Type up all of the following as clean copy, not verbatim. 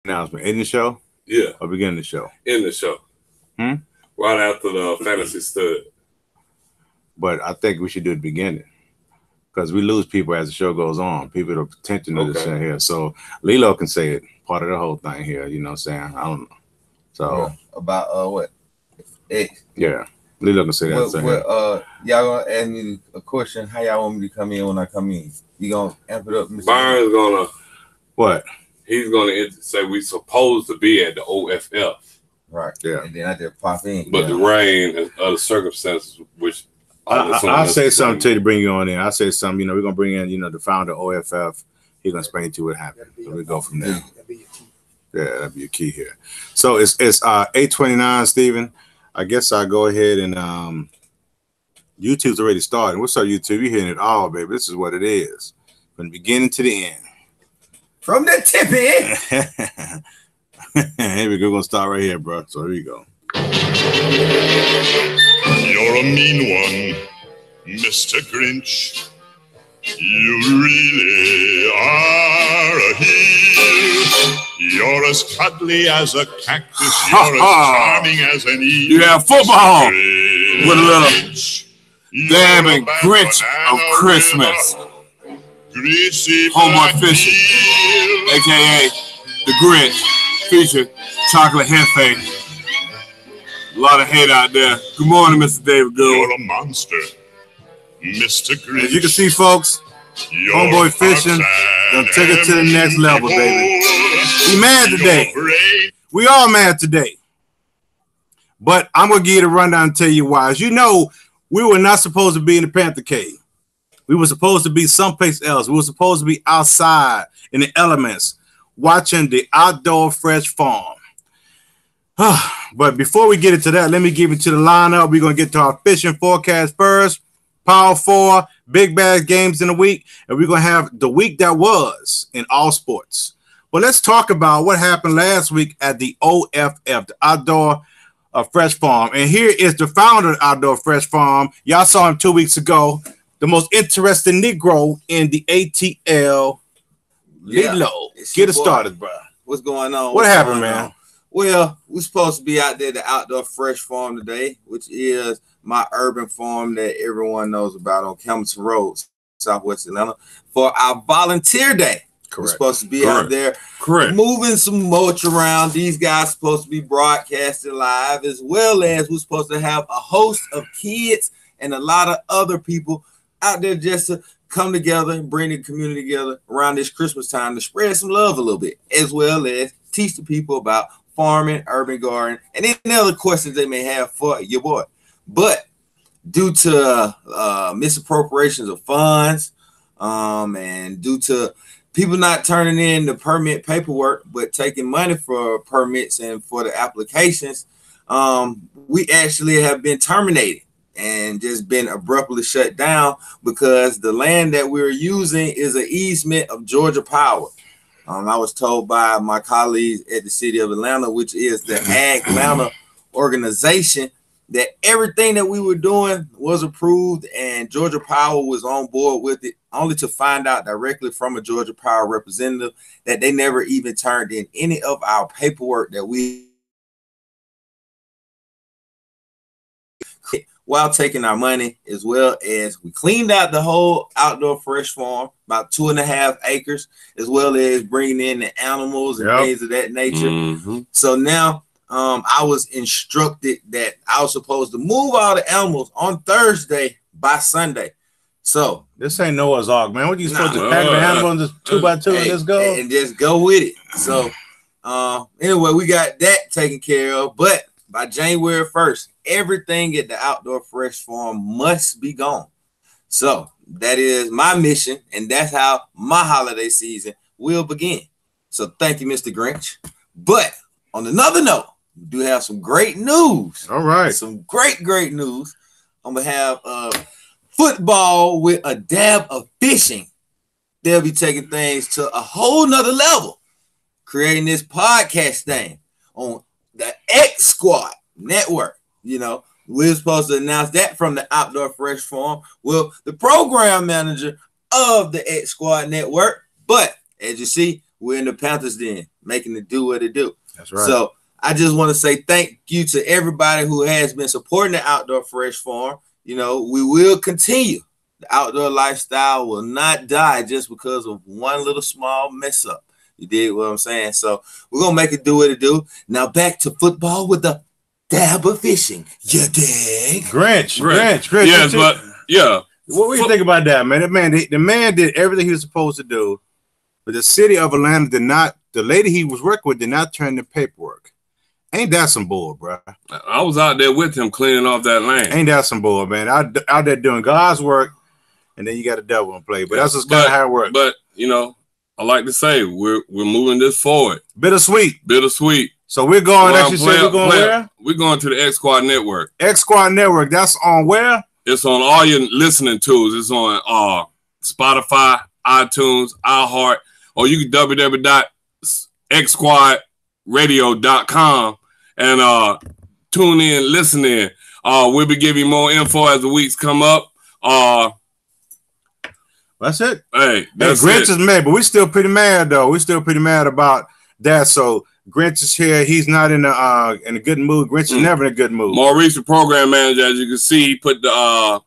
announcement in the show. Yeah. Or beginning the show. In the show. Right after the fantasy stud. But I think we should do the beginning. Because we lose people as the show goes on. People that are attention to the show here. So Lilo can say it. Part of the whole thing here. You know what I'm saying? I don't know. So about what? X. Yeah. Lilo can say that. Y'all gonna ask me a question. How y'all want me to come in when I come in? You gonna amp it up, Mr. Byron's gonna what? He's gonna say we supposed to be at the OFF. Right. Yeah. And then I just pop in. But the rain and other circumstances, which I'll say something to you to bring you on in. I'll say something, we're gonna bring in, the founder of OFF. He's gonna explain to you what happened. So we go from there. Yeah, that'd be a key here. So it's 8:29, Stephen. I guess I'll go ahead and YouTube's already started. What's up, YouTube? You're hearing it all, baby. This is what it is. From the beginning to the end. From the tip in. Here we go. We're gonna start right here, bro. So here you go. You're a mean one, Mr. Grinch. You really are a heel. You're as cuddly as a cactus. You're as charming as an eel. You have football with a little damn and Grinch of Christmas. Greasy Homeboy Fishing, a.k.a. the Grinch, featured Chocolate Hefe. A lot of hate out there. Good morning, Mr. David Gould. You're a monster, Mr. Grinch. As you can see, folks, Homeboy Fishing gonna take it to the next level, baby. We mad today. We all mad today. But I'm gonna give you the rundown and tell you why. As you know, we were not supposed to be in the Panther Cave. We were supposed to be someplace else. We were supposed to be outside in the elements, watching the Outdoor Fresh Farm. But before we get into that, let me give it to the lineup. We're going to get to our fishing forecast first. Power 4, big bad games in the week. And we're going to have the week that was in all sports. But let's talk about what happened last week at the OFF, the Outdoor Fresh Farm. And here is the founder of Outdoor Fresh Farm. Y'all saw him 2 weeks ago. The most interesting Negro in the ATL. Lilo. Get it started, bro. What's going on? What happened, man? Well, we're supposed to be out there at the Outdoor Fresh Farm today, which is my urban farm that everyone knows about on Campbellton Road, Southwest Atlanta, for our volunteer day. Correct. We're supposed to be out there moving some mulch around. These guys are supposed to be broadcasting live, as well as we're supposed to have a host of kids and a lot of other people out there just to come together and bring the community together around this Christmas time to spread some love a little bit, as well as teach the people about farming, urban gardening, and any other questions they may have for your boy. But due to misappropriations of funds and due to people not turning in the permit paperwork but taking money for permits and for the applications, we actually have been terminated and just been abruptly shut down because the land that we're using is an easement of Georgia Power. I was told by my colleagues at the city of Atlanta, which is the Ag Atlanta organization, that everything that we were doing was approved and Georgia Power was on board with it, only to find out directly from a Georgia Power representative that they never even turned in any of our paperwork that we, while taking our money, as well as we cleaned out the whole Outdoor Fresh Farm, about 2.5 acres, as well as bringing in the animals and things of that nature. So now I was instructed that I was supposed to move all the animals on Thursday by Sunday. So this ain't Noah's Ark, man. What you supposed to pack the animals just 2 by 2 and just go? And just go with it. So anyway, we got that taken care of, but by January 1st, everything at the Outdoor Fresh Farm must be gone. So that is my mission, and that's how my holiday season will begin. So thank you, Mr. Grinch. But on another note, we do have some great news. All right. Some great news on behalf of football with a dab of fishing. They'll be taking things to a whole nother level, creating this podcast thing on the X Squad Network. You know, we're supposed to announce that from the Outdoor Fresh Farm. Well, the program manager of the X Squad Network, but as you see, we're in the Panthers Den. making it do what it do. That's right. So I just want to say thank you to everybody who has been supporting the Outdoor Fresh Farm. You know, we will continue. The outdoor lifestyle will not die just because of one little small mess up. You did what I'm saying? So we're going to make it do what it do. Now back to football with the dab of fishing. You dig? Grinch. Yes, but yeah. What do you think about that, man? The man did everything he was supposed to do, but the city of Atlanta did not, the lady he was working with did not turn the paperwork. Ain't that some bull, bro? I was out there with him cleaning off that land. Ain't that some bull, man? Out there doing God's work, and then you got the devil in play. But that's just kind of how it works. But, you know, I like to say we're moving this forward. Bittersweet. So we're going, we're going where? We're going to the X Squad Network. X Squad Network. That's on where? It's on all your listening tools. It's on Spotify, iTunes, iHeart, or you can www.xsquadradio.com and tune in, listen in. We'll be giving you more info as the weeks come up. That's it. Hey, Grinch is mad, but we're still pretty mad though. We're still pretty mad about that. So Grinch is here. He's not in a good mood. Grinch is never in a good mood. Maurice, the program manager, as you can see, he put the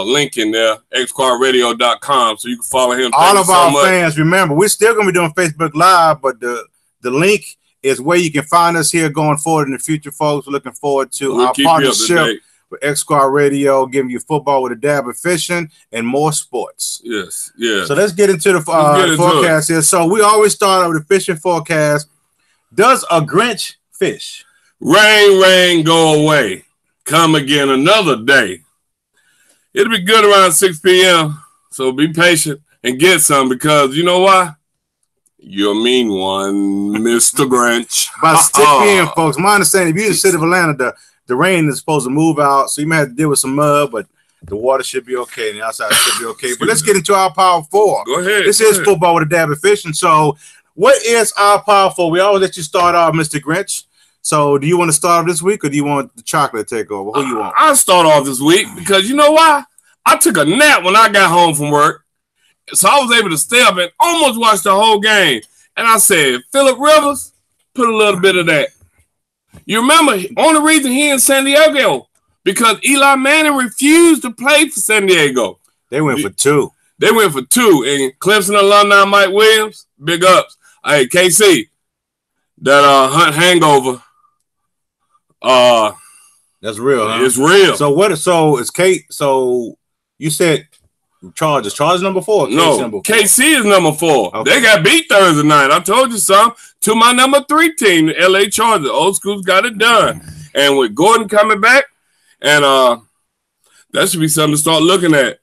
link in there, xsquadradio.com, so you can follow him. All of our fans, remember, we're still going to be doing Facebook Live, but the link is where you can find us here going forward in the future, folks. We're looking forward to our partnership with X Squad Radio, giving you football with a dab of fishing and more sports. Yes, yeah. So let's get into the forecast here. So we always start out with the fishing forecast. Does a Grinch fish? Rain, go away. Come again another day. It'll be good around 6 p.m., so be patient and get some because you know why? You're a mean one, Mr. Grinch. By 6 p.m., folks, my understanding, if you're in the city of Atlanta, the rain is supposed to move out, so you may have to deal with some mud, but the water should be okay, and the outside should be okay. But let's get into our Power 4. Go ahead. This is football with a dab of fishing. So what is our Power 4? We always let you start off, Mr. Grinch. So do you want to start off this week, or do you want the chocolate to take over? Who you want? I'll start off this week because you know why? I took a nap when I got home from work, so I was able to stay up and almost watch the whole game. And I said, Phillip Rivers, put a little bit of that. You remember, only reason he in San Diego, because Eli Manning refused to play for San Diego. They went for 2. And Clemson alumni Mike Williams, big ups. Hey, KC, that Hunt hangover, that's real, huh? It's real. So it's Kate. So you said Chargers number 4. No, KC is number 4. Okay. They got beat Thursday night. I told you something. To my number 3 team, the LA Chargers. Old School's got it done. And with Gordon coming back, and that should be something to start looking at.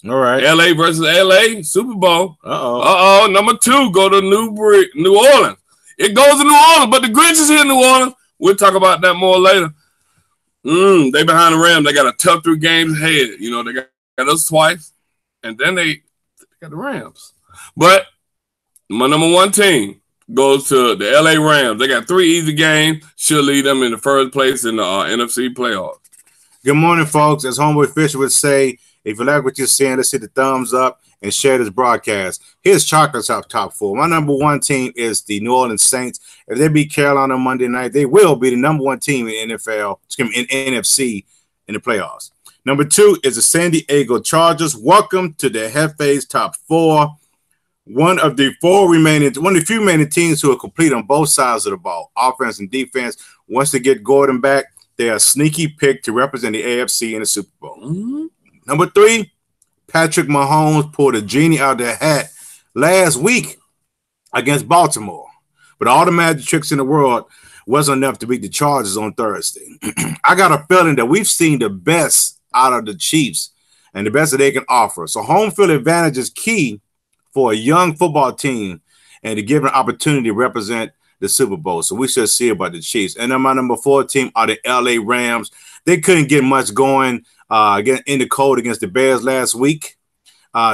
All right. LA versus LA, Super Bowl. Number 2, go to New Orleans. It goes to New Orleans, but the Grinch is here in New Orleans. We'll talk about that more later. They behind the Rams. They got a tough 3 games ahead. You know, they got us twice, and then they got the Rams. But my number 1 team goes to the LA Rams. They got 3 easy games. Should lead them in the first place in the NFC playoffs. Good morning, folks. As Homeboy Fisher would say, if you like what you're seeing, let's hit the thumbs up and share this broadcast. Here's Chocolate's top 4. My number 1 team is the New Orleans Saints. If they beat Carolina on Monday night, they will be the number 1 team in NFC in the playoffs. Number 2 is the San Diego Chargers. Welcome to the Hefe's top 4. One of the few remaining teams who are complete on both sides of the ball, offense and defense. Once they get Gordon back, they are a sneaky pick to represent the AFC in the Super Bowl. Number 3, Patrick Mahomes pulled a genie out of the hat last week against Baltimore. But all the magic tricks in the world wasn't enough to beat the Chargers on Thursday. I got a feeling that we've seen the best out of the Chiefs and the best that they can offer. So home field advantage is key for a young football team and to give an opportunity to represent the Super Bowl. So we should see about the Chiefs. And then my number 4 team are the LA Rams. They couldn't get much going in the cold against the Bears last week.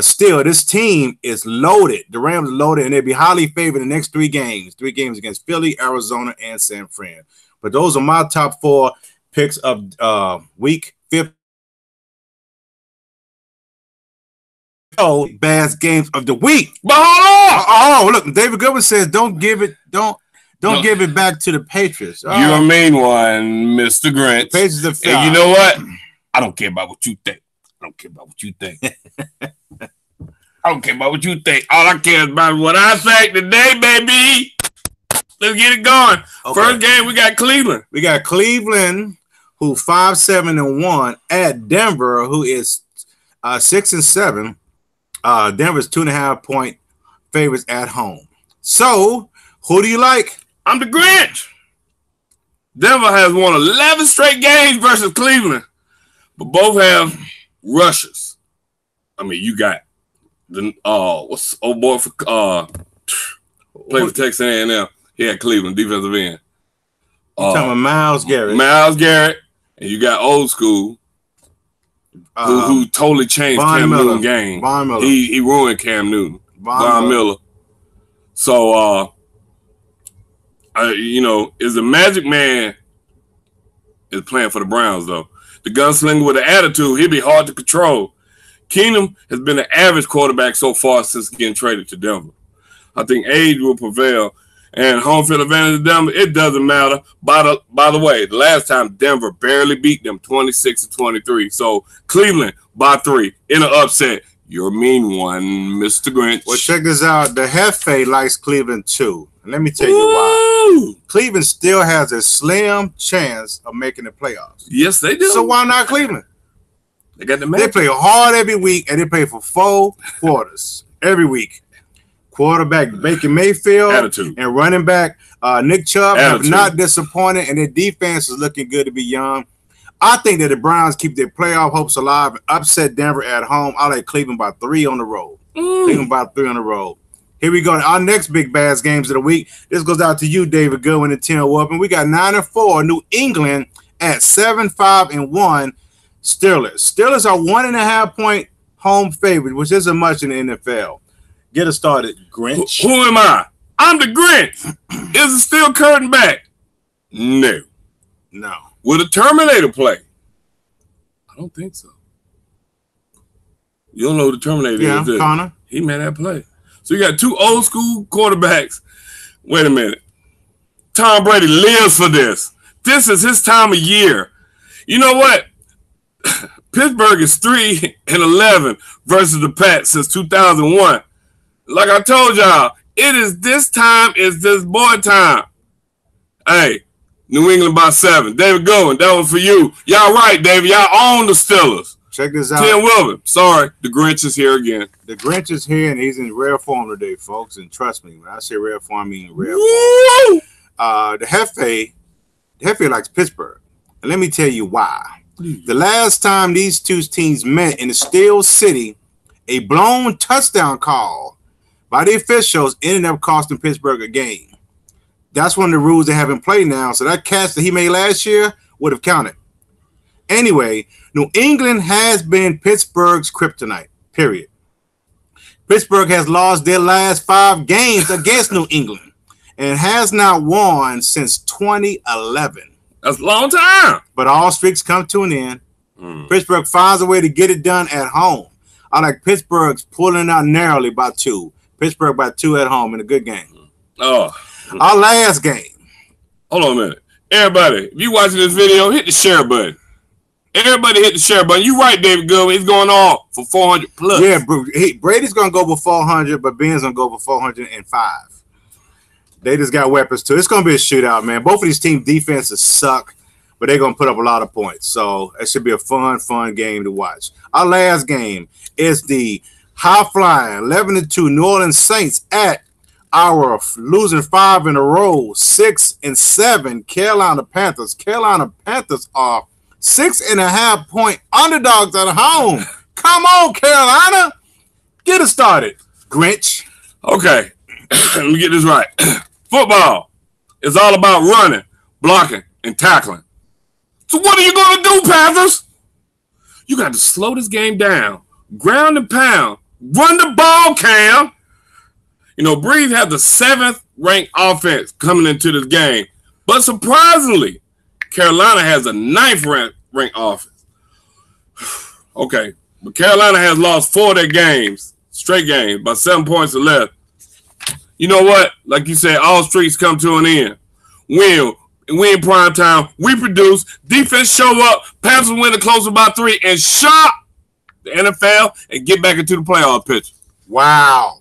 Still, this team is loaded. The Rams are loaded, and they'll be highly favored in the next 3 games. 3 games against Philly, Arizona, and San Fran. But those are my top 4 picks of week 15. Best games of the week. But hold on. Oh, look, David Goodwin says don't Don't give it back to the Patriots. You're a mean one, Mr. Grinch. Patriots are fair. And you know what? I don't care about what you think. I don't care about what you think. I don't care about what you think. All I care about is what I think today, baby. Let's get it going. Okay. First game, we got Cleveland. We got Cleveland, who 5-7-1 at Denver, who is 6-7. Denver's 2.5-point favorites at home. So, who do you like? I'm the Grinch. Denver has won 11 straight games versus Cleveland, but both have rushers. I mean, you got the what's old boy for play for Texas A&M. He had Cleveland defensive end. You're talking about Myles Garrett. Myles Garrett, and you got old school who totally changed Cam Newton's game. Von Miller. He ruined Cam Newton. Von Miller. So you know, is the Magic Man is playing for the Browns though. The gunslinger with an attitude, he'll be hard to control. Keenum has been an average quarterback so far since getting traded to Denver. I think age will prevail, and home field advantage to Denver, it doesn't matter. By the way, the last time Denver barely beat them 26-23. So Cleveland by 3 in an upset. You're a mean one, Mr. Grinch. Well, check this out. The Hefe likes Cleveland too. And let me tell you why. Cleveland still has a slim chance of making the playoffs. Yes, they do. So why not Cleveland? They got the match. They play hard every week, and they play for 4 quarters every week. Quarterback Baker Mayfield attitude. And running back Nick Chubb have not disappointed, and their defense is looking good to be young. I think that the Browns keep their playoff hopes alive and upset Denver at home. I like Cleveland by 3 on the road. Cleveland by 3 on the road. Here we go. Our next big bass games of the week. This goes out to you, David Goodwin and Tim Wolfen. We got 9-4 New England at 7-5-1 Steelers. Steelers are 1.5-point home favorite, which isn't much in the NFL. Get us started, Grinch. Who am I? I'm the Grinch. Is it still curtain back? No. Will the Terminator play? I don't think so. You don't know who the Terminator is, do you? Connor. He made that play. So you got 2 old school quarterbacks. Wait a minute. Tom Brady lives for this. This is his time of year. You know what? Pittsburgh is 3-11 versus the Pats since 2001. Like I told y'all, it is this time, it's this boy time. Hey, New England by 7. David Goodwin, that was for you. Y'all right, David. Y'all own the Steelers. Check this out. Tim Wilson. Sorry, the Grinch is here again. The Grinch is here, and he's in rare form today, folks. And trust me, when I say rare form, I mean rare form. The Hefe likes Pittsburgh. And let me tell you why. The last time these two teams met in the Steel City, a blown touchdown call by the officials ended up costing Pittsburgh a game. That's one of the rules they have in play now. So that catch that he made last year would have counted. Anyway, New England has been Pittsburgh's kryptonite, period. Pittsburgh has lost their last 5 games against New England and has not won since 2011. That's a long time. But all streaks come to an end. Pittsburgh finds a way to get it done at home. I like Pittsburgh's pulling out narrowly by 2. Pittsburgh by 2 at home in a good game. Our last game. Hold on a minute. Everybody, if you watching this video, hit the share button. Everybody hit the share button. You right, David Goodwin. He's going off for 400 plus. Yeah, Brady's going to go for 400, but Ben's going to go for 405. They just got weapons, too. It's going to be a shootout, man. Both of these team defenses suck, but they're going to put up a lot of points. So it should be a fun game to watch. Our last game is the high-flying 11-2 New Orleans Saints at our losing 5 in a row, 6-7 Carolina Panthers. Carolina Panthers are 6.5-point underdogs at home. Come on, Carolina. Get us started, Grinch. Okay, let me get this right. Football is all about running, blocking, and tackling. So what are you going to do, Panthers? You got to slow this game down, ground and pound, run the ball, Cam. You know, Breeze had the 7th ranked offense coming into this game. But surprisingly, Carolina has a 9th ranked offense. Okay, but Carolina has lost 4 of their games, straight games, by 7 points or less. You know what? Like you said, all streets come to an end. We in prime time. We produce. Defense show up. Panthers win the closer by 3 and shot the NFL and get back into the playoff picture. Wow.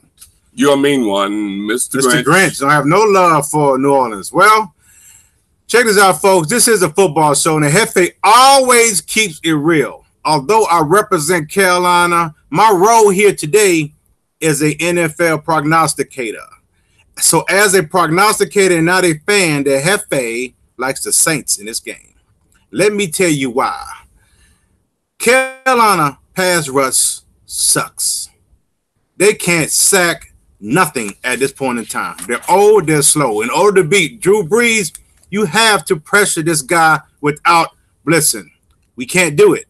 You're a mean one, Mr. Grinch. I have no love for New Orleans. Well, check this out, folks. This is a football show, and the Hefe always keeps it real. Although I represent Carolina, my role here today is a NFL prognosticator. So as a prognosticator and not a fan, the Hefe likes the Saints in this game. Let me tell you why. Carolina pass rush sucks. They can't sack nothing at this point in time. They're old, they're slow. In order to beat Drew Brees, you have to pressure this guy without blitzing. We can't do it.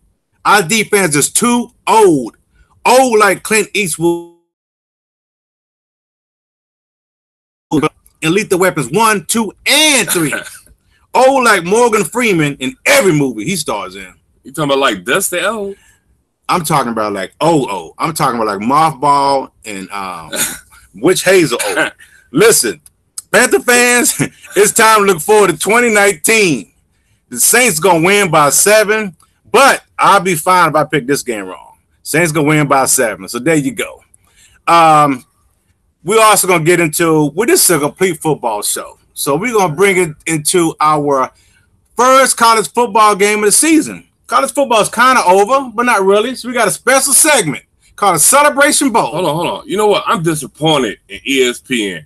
Our defense is too old. Old like Clint Eastwood. And Lethal Weapons 1, 2, and 3. Old like Morgan Freeman in every movie he stars in. You talking about like Dusty O? I'm talking about like O. I'm talking about like Mothball and Witch Hazel O. Listen, Panther fans, it's time to look forward to 2019. The Saints gonna win by 7, but I'll be fine if I pick this game wrong. Saints gonna win by 7. So there you go. We're also gonna get into this is a complete football show. So we're gonna bring it into our first college football game of the season. College football is kind of over, but not really. So we got a special segment called a Celebration Bowl. Hold on. You know what? I'm disappointed in ESPN.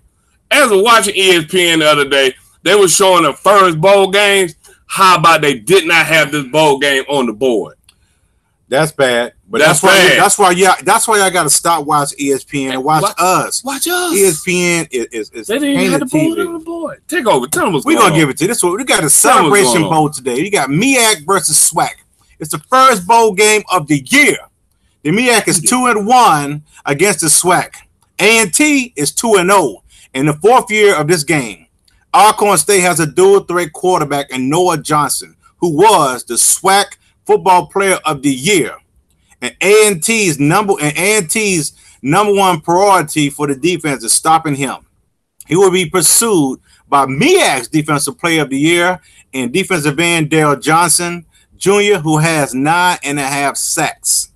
As I was watching ESPN the other day, they were showing the first bowl games. How about they did not have this bowl game on the board? That's bad. But that's why I got to stop watching ESPN and watch us. Watch us. ESPN is they didn't even have the board on the board. Take over. Tell them what's going on. We're going to give it to you. This one. We got a Celebration Bowl today. You got MEAC versus SWAC. It's the first bowl game of the year. The MEAC is 2-1 against the SWAC. A&T is 2-0 in the 4th year of this game. Alcorn State has a dual threat quarterback in Noah Johnson, who was the SWAC Football Player of the Year. And A&T's number one priority for the defense is stopping him. He will be pursued by MEAC's Defensive Player of the Year and defensive end Dale Johnson Jr., who has 9.5 sacks.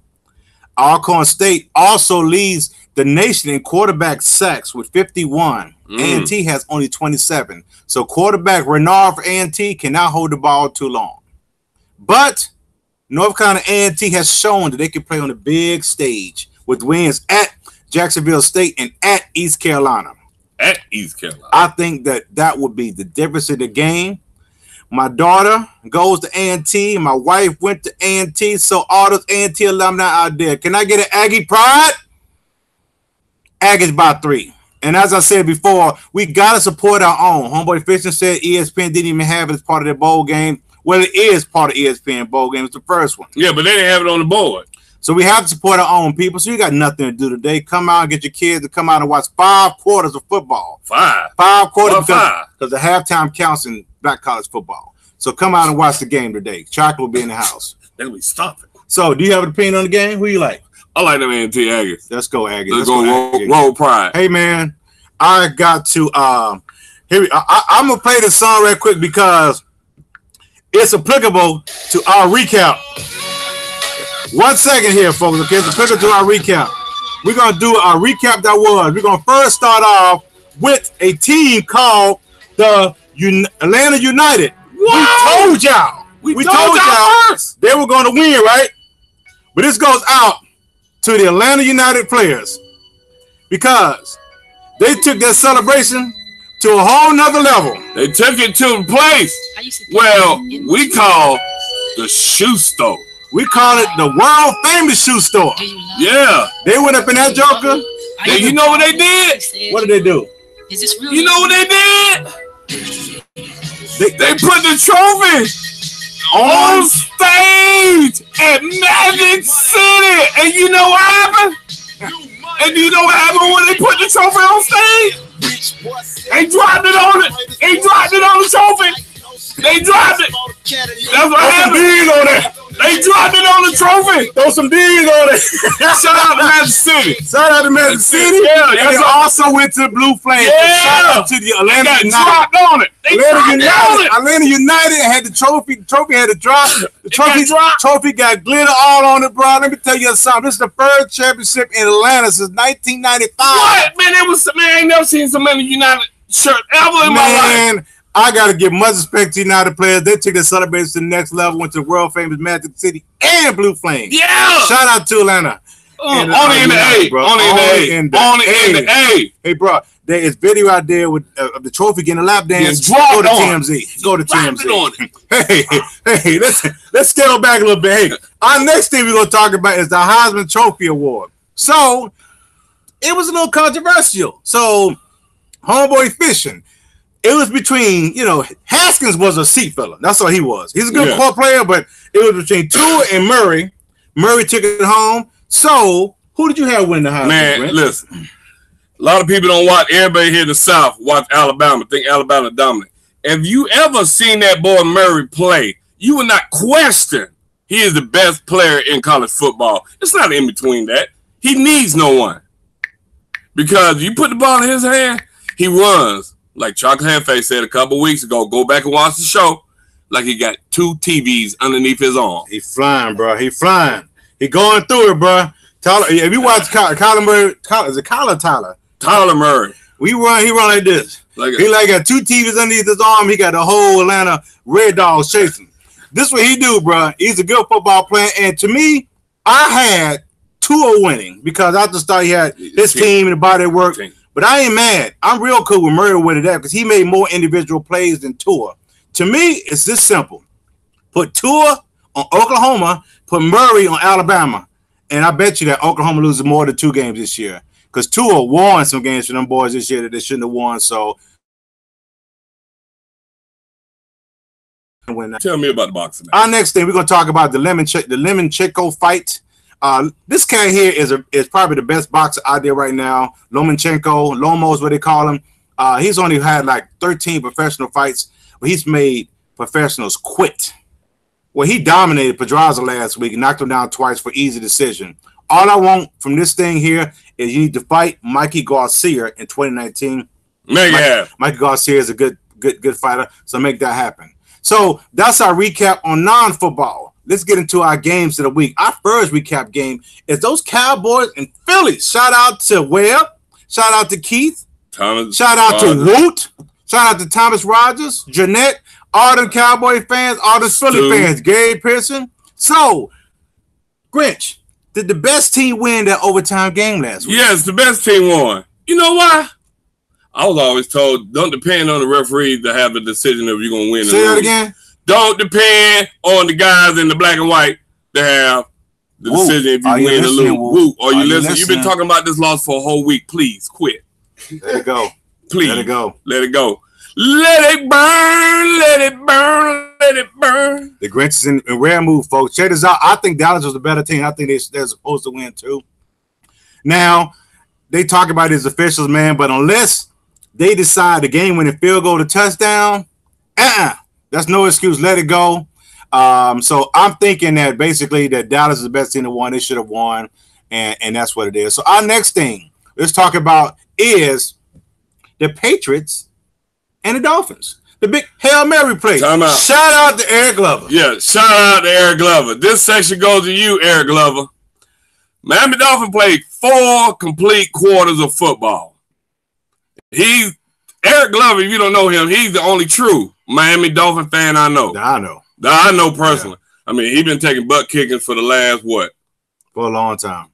Alcorn State also leads the nation in quarterback sacks with 51. A&T has only 27. So quarterback Renard for A&T cannot hold the ball too long. But North Carolina A&T has shown that they can play on the big stage with wins at Jacksonville State and at East Carolina. At East Carolina. I think that would be the difference in the game. My daughter goes to A&T. My wife went to A&T. So all those A&T alumni out there, can I get an Aggie pride? Aggies by 3. And as I said before, we got to support our own. Homeboy Fishing said ESPN didn't even have it as part of their bowl game. Well, it is part of ESPN bowl game. It's the first one. Yeah, but they didn't have it on the board. So we have to support our own people. So you got nothing to do today. Come out and get your kids to come out and watch 5 quarters of football. 5 quarters because the halftime counts in black college football. So come out and watch the game today. Chocolate will be in the house. They'll be stopping. So do you have an opinion on the game? Who you like? I like them A&T Aggies. Let's go Aggies. Let's go roll pride. Hey man, I got to I'm gonna play this song right quick because it's applicable to our recap. 1 second here, folks. Okay, it's applicable to our recap. We're gonna do our recap that was. We're gonna first start off with a team called the Atlanta United. Wow. We told y'all. We told y'all first. They were gonna win, right? But this goes out to the Atlanta United players because they took their celebration to a whole nother level. They took it to a place we call the shoe store. We call it the world famous shoe store. Yeah. They went up in that joker. And you know what they did? What did they do? Is this really? You know what they did? They put the trophy on stage at Magic City. And you know what happened? And do you know what happened when they put the trophy on stage? They dropped it on it. They dropped it on the trophy. They dropped it. That's what happened. They They dropped it on the trophy. Throw some D's on it. Shout out to Magic City. Shout out to Magic City. Yeah, and they also went to the Blue Flames. Yeah. Shout out to the Atlanta United. Dropped on it. Atlanta United had the trophy. The trophy had to drop. The trophy got glitter all on it, bro. Let me tell you something. This is the first championship in Atlanta since 1995. What, man? I ain't never seen so many United shirts ever in my life. I got to give much respect to United players. They took their celebration to the next level, went to world famous Magic City and Blue Flames. Yeah. Shout out to Atlanta. Only in the A, bro. Only in the A. Hey, bro, there is video out there with the trophy getting a lap dance. Go to TMZ. Go to TMZ. Hey, let's scale back a little bit. Hey, our next thing we're going to talk about is the Heisman Trophy Award. So, it was a little controversial. So, homeboy fishing. It was between, Haskins was a seat filler. That's all he was. He's a good ball player, but it was between Tua and Murray. Murray took it home. So, who did you have win the Heisman? Man, Brent? listen. A lot of people don't watch. Everybody here in the South watch Alabama. Think Alabama dominant. If you ever seen that boy Murray play, you will not question he is the best player in college football. It's not in between that. He needs no one. Because you put the ball in his hand, he runs. Like Chocolate Headface said a couple weeks ago, go back and watch the show. Like he got 2 TVs underneath his arm. He flying, bro. He flying. He going through it, bro. Tyler, if you watch Kyler Murray, is it Tyler? Tyler Murray. He run like this. He got 2 TVs underneath his arm. He got the whole Atlanta Red Dogs chasing. This is what he do, bro. He's a good football player. And to me, I had Tua winning because I just thought he had his team and the body work. But I ain't mad. I'm real cool with Murray winning that because he made more individual plays than Tua. To me, it's this simple. Put Tua on Oklahoma, put Murray on Alabama. And I bet you that Oklahoma loses more than 2 games this year. Because Tua won some games for them boys this year that they shouldn't have won. So, tell me about the boxing. Our next thing, we're going to talk about the Lomachenko fight. This guy here is probably the best boxer out there right now. Lomachenko, Lomo is what they call him. He's only had like 13 professional fights, but he's made professionals quit. Well, he dominated Pedraza last week and knocked him down twice for easy decision. All I want from this thing here is you need to fight Mikey Garcia in 2019. Mikey Garcia is a good fighter, so make that happen. So that's our recap on non-football. Let's get into our games of the week. Our first recap game is those Cowboys and Phillies. Shout out to Webb. Shout out to Keith. Shout out to Woot. Shout out to Thomas Rogers, Jeanette, all the Cowboy fans, all the Philly fans, Gary Pearson. So, Grinch, did the best team win that overtime game last week? Yes, the best team won. You know why? I was always told, don't depend on the referee to have the decision if you're going to win. Say that again? Don't depend on the guys in the black and white to have the decision if you win or lose. Woo. Are you listening? You've been talking about this loss for a whole week. Please quit. Let it go. Please. Let it go. Let it go. Let it burn. Let it burn. Let it burn. The Grinch is in rare move, folks. Check this out. I think Dallas was a better team. I think they're supposed to win too. Now, they talk about his officials, man, but unless they decide the game-winning field goal to touchdown, that's no excuse. Let it go. So I'm thinking that basically that Dallas is the best team to win. They should have won, and that's what it is. So our next thing let's talk about is the Patriots and the Dolphins. The big Hail Mary play. Shout out to Eric Glover. Yeah, shout out to Eric Glover. This section goes to you, Eric Glover. Miami Dolphins played 4 complete quarters of football. Eric Glover, if you don't know him, he's the only true Miami Dolphin fan I know. I know personally. Yeah. I mean, he's been taking butt kickings for the last what? For a long time.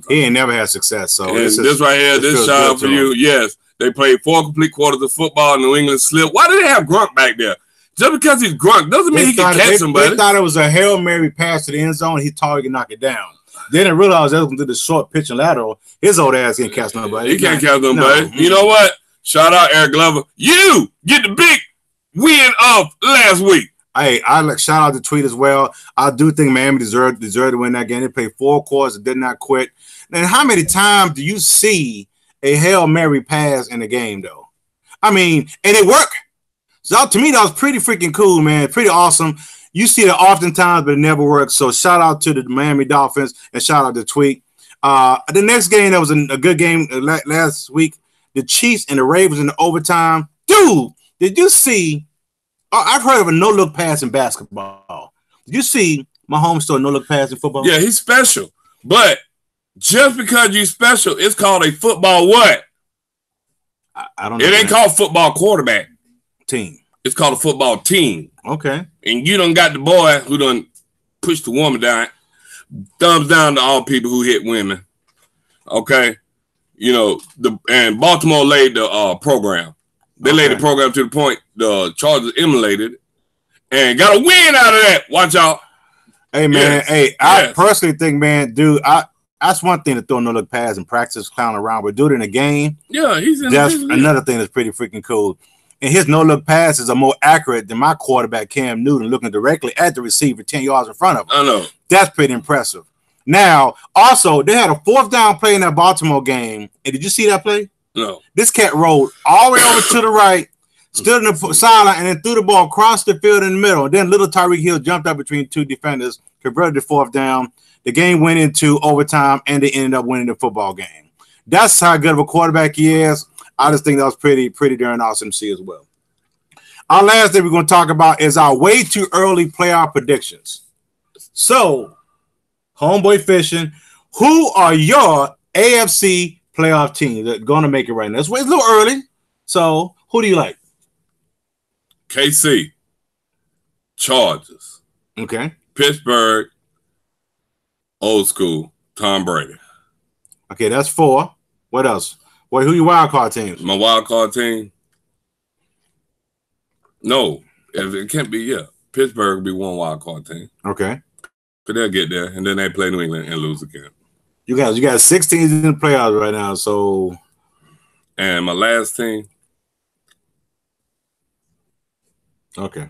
He ain't never had success. So this right here, this shout out for you. Yes, they played 4 complete quarters of football. New England slipped. Why did they have Gronk back there? Just because he's Gronk doesn't mean he can catch somebody. They thought it was a Hail Mary pass to the end zone. He thought he could knock it down. Then they realized they was going to do the short pitch and lateral. His old ass can't catch nobody. He can't catch nobody. No. You know what? Shout out Eric Glover. You get the big win of last week. Hey, shout out to Tweet as well. I do think Miami deserved to win that game. They played 4 quarters and did not quit. And how many times do you see a Hail Mary pass in the game, though? I mean, and it worked. So to me, that was pretty freaking cool, man. Pretty awesome. you see it oftentimes, but it never works. So shout out to the Miami Dolphins and shout out to Tweet. The next game that was a good game last week, the Chiefs and the Ravens in the overtime. Dude, did you see? I've heard of a no-look pass in basketball. Did you see Mahomes throw a no-look pass in football? Yeah, he's special. But just because you're special, it's called a football what? I don't know. It ain't called football quarterback team. It's called a football team. Okay. And you done got the boy who done pushed the woman down. Thumbs down to all people who hit women. Okay. You know, and Baltimore laid the program. They laid the program to the point the Chargers emulated and got a win out of that. Watch out. Hey, man. Yes. Hey, I personally think, man, dude, that's one thing to throw no look pass and practice clown around, but do it in a game. Yeah, that's another thing that's pretty freaking cool. And his no look passes are more accurate than my quarterback Cam Newton looking directly at the receiver 10 yards in front of him. I know. That's pretty impressive. Now, also, they had a 4th down play in that Baltimore game. And did you see that play? No. This cat rolled all the way over to the right, stood in the sideline, and then threw the ball across the field in the middle. And then little Tyreek Hill jumped up between 2 defenders, converted the 4th down. The game went into overtime, and they ended up winning the football game. That's how good of a quarterback he is. I just think that was pretty darn awesome to see as well. Our last thing we're going to talk about is our way too early playoff predictions. So, homeboy fishing, who are your AFC playoff teams that are going to make it right now? It's a little early. So, who do you like? KC, Chargers. Okay. Pittsburgh, old school, Tom Brady. Okay, that's 4. What else? Wait, who your wild card teams? My wild card team? No, it can't be. Yeah, Pittsburgh will be one wild card team. Okay, but they'll get there, and then they play New England and lose again. You got 6 teams in the playoffs right now. So, and my last team. Okay,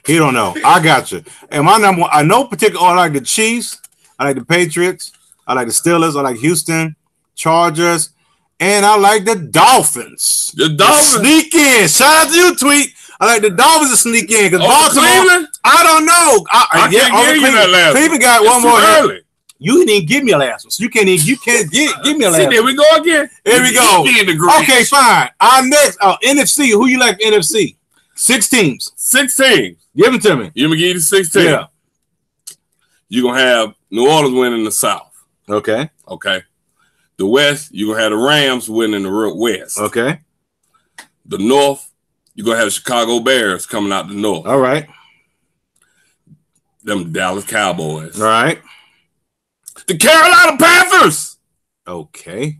he don't know. I got you. And my number one, I know particularly. I like the Chiefs. I like the Patriots. I like the Steelers. I like Houston, Chargers, and I like the Dolphins. The Dolphins sneak in. Shout out to you, Tweet. I like the Dolphins to sneak in because Baltimore. Cleveland? I don't know. I can't give you that last Cleveland got one more. Early. You didn't give me a last one. So you can't give me a last one. There we go again. Here we go. Okay, fine. Our next NFC. Who you like NFC? 6 teams. 6 teams. Give them to me. You gonna give you the 6 teams? Yeah. You're gonna have New Orleans winning the South. Okay. Okay. The West, you're gonna have the Rams winning the West. Okay. The North, you're going to have the Chicago Bears coming out the North. All right. Them Dallas Cowboys. All right. The Carolina Panthers. Okay.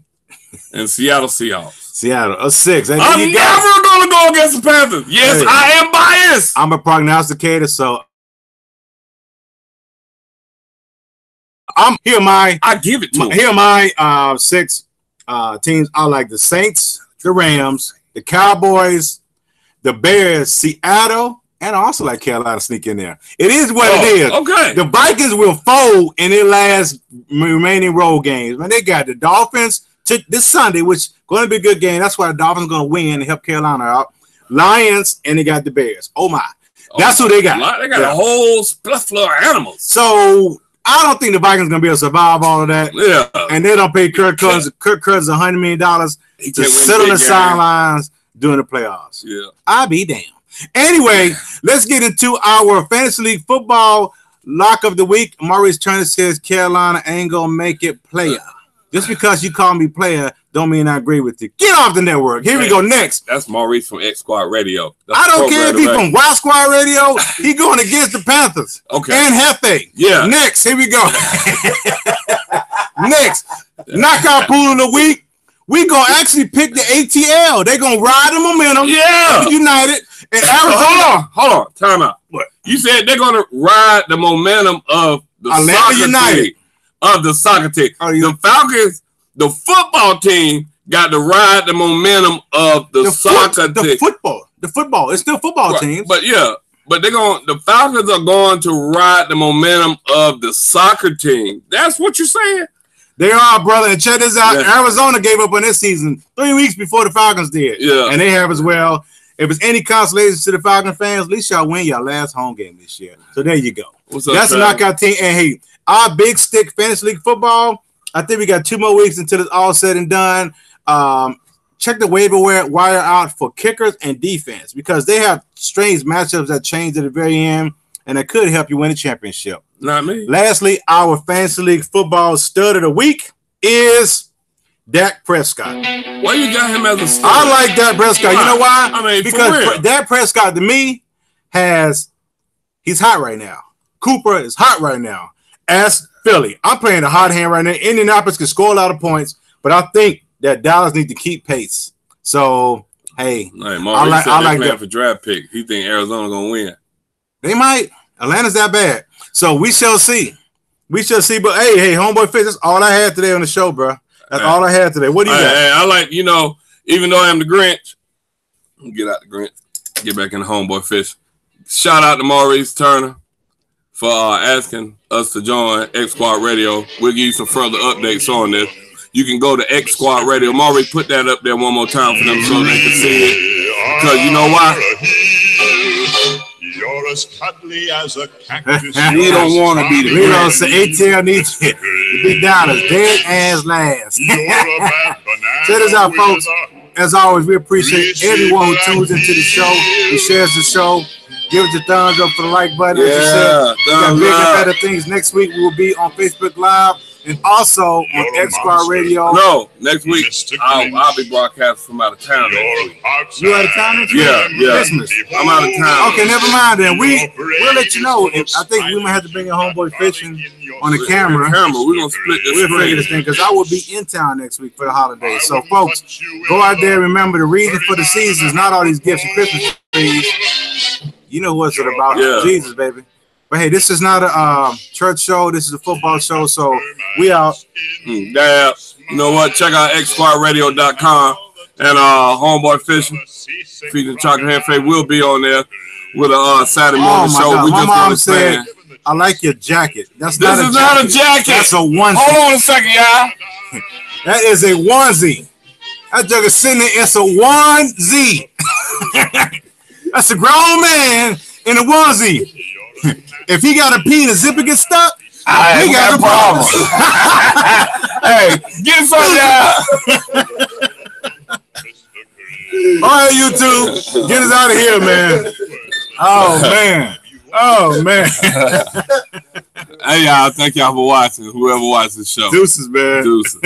And Seattle Seahawks. Seattle, 6. I'm never going to go against the Panthers. Yes, hey, I am biased. I'm a prognosticator, so I give it to him. Here are my 6 teams. I like the Saints, the Rams, the Cowboys, the Bears, Seattle, and I also like Carolina sneak in there. It is what it is. Okay. The Vikings will fold in their last remaining road games. Man, they got the Dolphins this Sunday, which is going to be a good game. That's why the Dolphins are going to win and help Carolina out. Lions, and they got the Bears. Oh, my. That's who they got. They got a whole spliffler of animals. So I don't think the Vikings are going to be able to survive all of that. Yeah. And they don't pay Kirk Cousins $100 million to sit on the sidelines during the playoffs. Yeah. I'll be damned. Anyway, let's get into our Fantasy League football lock of the week. Maurice Turner says Carolina ain't going to make it player. Just because you call me player don't mean I agree with you. Get off the network. Here we go next. That's Maurice from X Squad Radio. I don't care if he's from Y Squad Radio. He going against the Panthers. Okay. And Hefe. Yeah. Next, here we go. Next, knockout pool of the week. We going to actually pick the ATL. They're going to ride the momentum. Yeah. United. And Arizona. Hold on. Time out. What? You said they're going to ride the momentum of the Atlanta United. Team. Of the soccer team. The Falcons, the football team, got to ride the momentum of the soccer team. The football. It's still football teams. But yeah, but the Falcons are going to ride the momentum of the soccer team. That's what you're saying? They are, brother. And check this out. Yeah. Arizona gave up on this season 3 weeks before the Falcons did. Yeah. And they have as well. if it's any consolation to the Falcon fans, at least y'all win your last home game this year. So there you go. What's up, that's a knockout team. And hey, our Big Stick Fantasy League football, I think we got 2 more weeks until it's all said and done. Check the waiver wire out for kickers and defense because they have strange matchups that change at the very end, and it could help you win the championship. Not me. Lastly, our Fantasy League football stud of the week is Dak Prescott. Why you got him as a stud? I like Dak Prescott. You know why? I mean, because Dak Prescott to me he's hot right now. Cooper is hot right now. As Philly, I'm playing the hot hand right now. Indianapolis can score a lot of points, but I think that Dallas need to keep pace. So, hey, I like that for draft pick. He think Arizona gonna win. They might. Atlanta's that bad. So we shall see. We shall see. But hey, homeboy Fitz, that's all I had today on the show, bro. That's all I had today. What do you got? I like, even though I am the Grinch, get out the Grinch, get back in the homeboy Fish. Shout out to Maurice Turner for asking us to join X Squad Radio. We'll give you some further updates on this. You can go to X Squad Radio. Maurice, put that up there one more time for them so they can see it. Because you know why? You're as cuddly as a cactus. We don't want to be the Lilo said ATL needs it. The big dollars, dead as last. Check this out, folks. As always, we appreciate everyone who tunes into the show, who shares the show. Give us a thumbs up for the like button. Yeah, we got bigger and better things. Next week, we will be on Facebook Live and also on X Squad Radio. No, next week, I'll be broadcasting from out of town next week. You out of town next week? Yeah. Christmas. I'm out of town. Okay, never mind then. We'll let you know. I think we might have to bring a homeboy fishing on the camera. We're going to split this. We'll figure this thing because I will be in town next week for the holidays. So, folks, go out there. Remember, the reason for the season is not all these gifts and Christmas trees. You know what's it about. Jesus, baby. But hey, this is not a church show. This is a football show. So we out. Yeah. You know what? Check out xsquadradio.com and Homeboy Fishing. Featuring Chocolate Hand Faith will be on there with a Saturday morning show. God. My mom said, I like your jacket. This is not a jacket. That's a onesie. Hold on a second, y'all. That is a onesie. That jug is sitting there. It's a onesie. That's a grown man in a onesie. If he got a pee and the zipper gets stuck, we got a problem. Hey, get some y'all. All right, you two, get us out of here, man. Oh man. Hey y'all, thank y'all for watching. Whoever watches the show. Deuces, man. Deuces.